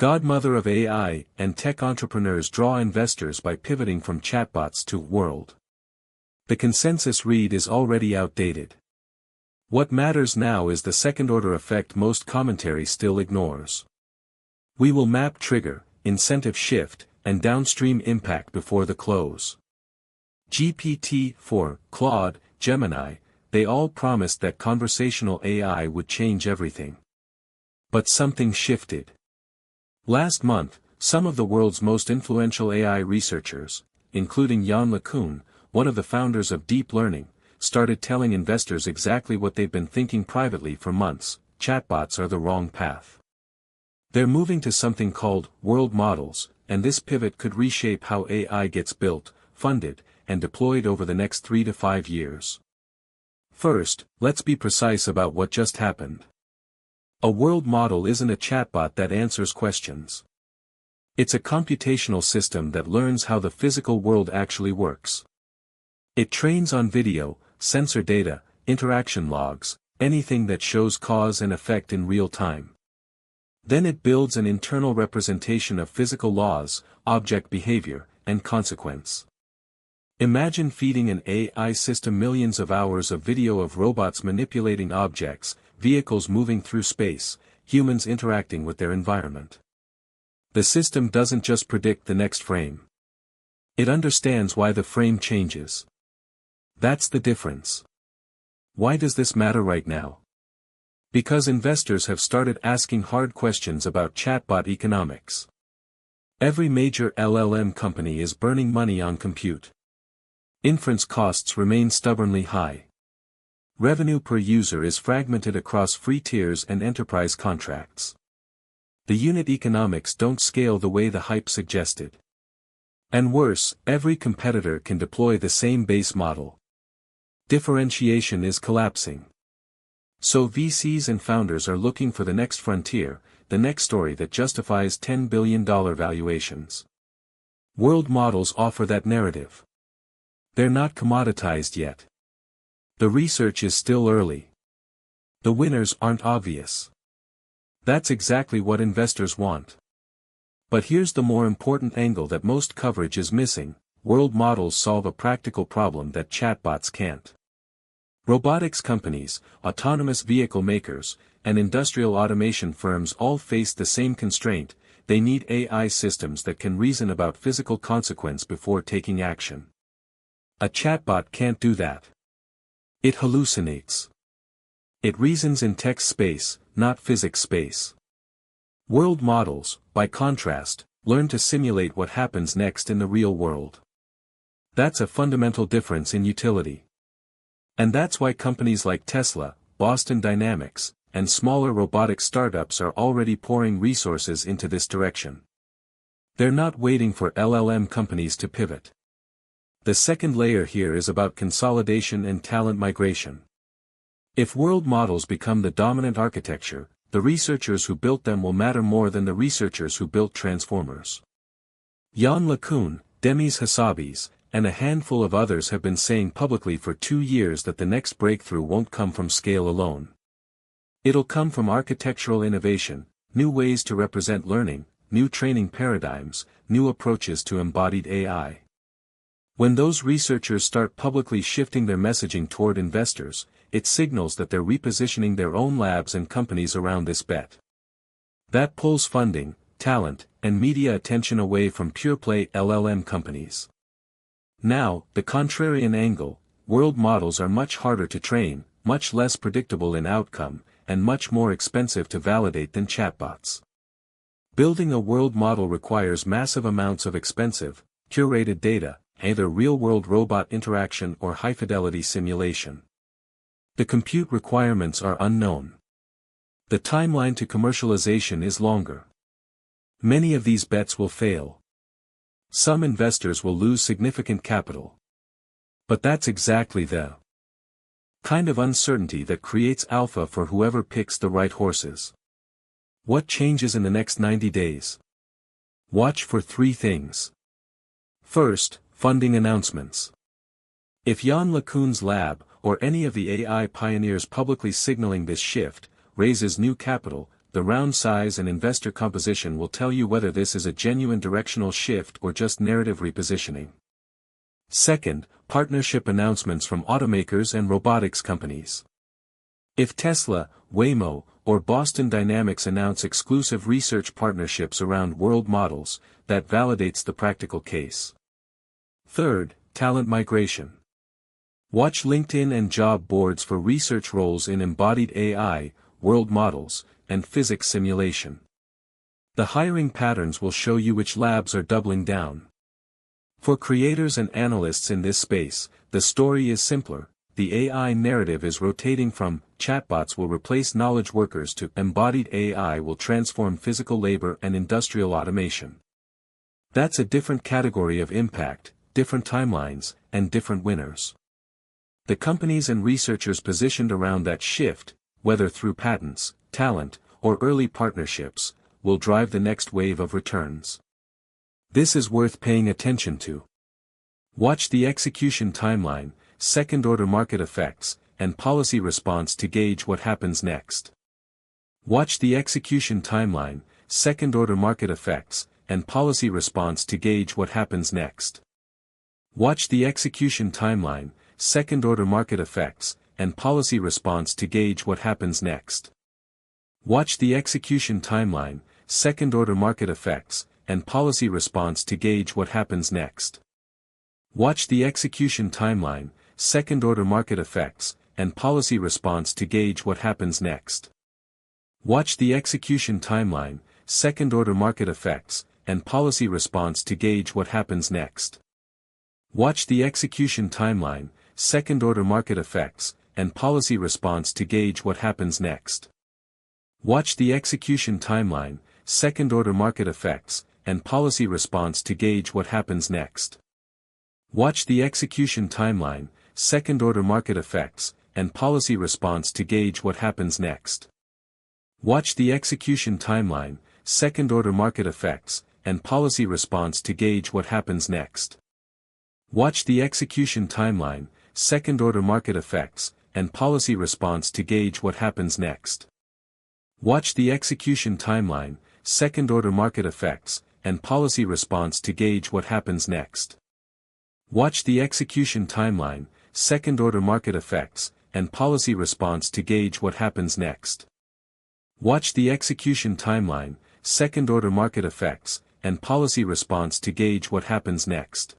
Godmother of AI and tech entrepreneurs draw investors by pivoting from chatbots to world. The consensus read is already outdated. What matters now is the second-order effect most commentary still ignores. We will map trigger, incentive shift, and downstream impact before the close. GPT-4, Claude, Gemini, they all promised that conversational AI would change everything. But something shifted. Last month, some of the world's most influential AI researchers, including Yann LeCun, one of the founders of deep learning, started telling investors exactly what they've been thinking privately for months: chatbots are the wrong path. They're moving to something called world models, and this pivot could reshape how AI gets built, funded, and deployed over the next 3 to 5 years. First, let's be precise about what just happened. A world model isn't a chatbot that answers questions. It's a computational system that learns how the physical world actually works. It trains on video, sensor data, interaction logs, anything that shows cause and effect in real time. Then it builds an internal representation of physical laws, object behavior, and consequence. Imagine feeding an AI system millions of hours of video of robots manipulating objects, vehicles moving through space, humans interacting with their environment. The system doesn't just predict the next frame. It understands why the frame changes. That's the difference. Why does this matter right now? Because investors have started asking hard questions about chatbot economics. Every major LLM company is burning money on compute. Inference costs remain stubbornly high. Revenue per user is fragmented across free tiers and enterprise contracts. The unit economics don't scale the way the hype suggested. And worse, every competitor can deploy the same base model. Differentiation is collapsing. So VCs and founders are looking for the next frontier, the next story that justifies $10 billion valuations. World models offer that narrative. They're not commoditized yet. The research is still early. The winners aren't obvious. That's exactly what investors want. But here's the more important angle that most coverage is missing: world models solve a practical problem that chatbots can't. Robotics companies, autonomous vehicle makers, and industrial automation firms all face the same constraint: they need AI systems that can reason about physical consequence before taking action. A chatbot can't do that. It hallucinates. It reasons in text space, not physics space. World models, by contrast, learn to simulate what happens next in the real world. That's a fundamental difference in utility. And that's why companies like Tesla, Boston Dynamics, and smaller robotic startups are already pouring resources into this direction. They're not waiting for LLM companies to pivot. The second layer here is about consolidation and talent migration. If world models become the dominant architecture, the researchers who built them will matter more than the researchers who built transformers. Yann LeCun, Demis Hassabis, and a handful of others have been saying publicly for 2 years that the next breakthrough won't come from scale alone. It'll come from architectural innovation, new ways to represent learning, new training paradigms, new approaches to embodied AI. When those researchers start publicly shifting their messaging toward investors, it signals that they're repositioning their own labs and companies around this bet. That pulls funding, talent, and media attention away from pure-play LLM companies. Now, the contrarian angle: world models are much harder to train, much less predictable in outcome, and much more expensive to validate than chatbots. Building a world model requires massive amounts of expensive, curated data, either real-world robot interaction or high-fidelity simulation. The compute requirements are unknown. The timeline to commercialization is longer. Many of these bets will fail. Some investors will lose significant capital. But that's exactly the kind of uncertainty that creates alpha for whoever picks the right horses. What changes in the next 90 days? Watch for 3 things. First, funding announcements. If Yann LeCun's lab, or any of the AI pioneers publicly signaling this shift, raises new capital, the round size and investor composition will tell you whether this is a genuine directional shift or just narrative repositioning. Second, partnership announcements from automakers and robotics companies. If Tesla, Waymo, or Boston Dynamics announce exclusive research partnerships around world models, that validates the practical case. Third, talent migration. Watch LinkedIn and job boards for research roles in embodied AI, world models, and physics simulation. The hiring patterns will show you which labs are doubling down. For creators and analysts in this space, the story is simpler. The AI narrative is rotating from chatbots will replace knowledge workers to embodied AI will transform physical labor and industrial automation. That's a different category of impact, different timelines, and different winners. The companies and researchers positioned around that shift, whether through patents, talent, or early partnerships, will drive the next wave of returns. This is worth paying attention to. Watch the execution timeline, second-order market effects, and policy response to gauge what happens next. Watch the execution timeline, second-order market effects, and policy response to gauge what happens next. Watch the execution timeline, second-order market effects, and policy response to gauge what happens next. Watch the execution timeline, second-order market effects, and policy response to gauge what happens next. Watch the execution timeline, second-order market effects, and policy response to gauge what happens next. Watch the execution timeline, second-order market effects, and policy response to gauge what happens next. Watch the execution timeline, second-order market effects, and policy response to gauge what happens next. Watch the execution timeline, second-order market effects, and policy response to gauge what happens next. Watch the execution timeline, second-order market effects, and policy response to gauge what happens next. Watch the execution timeline, second-order market effects, and policy response to gauge what happens next. Watch the execution timeline, second-order market effects, and policy response to gauge what happens next. Watch the execution timeline, second-order market effects, and policy response to gauge what happens next. Watch the execution timeline, second-order market effects, and policy response to gauge what happens next. Watch the execution timeline, second-order market effects, and policy response to gauge what happens next.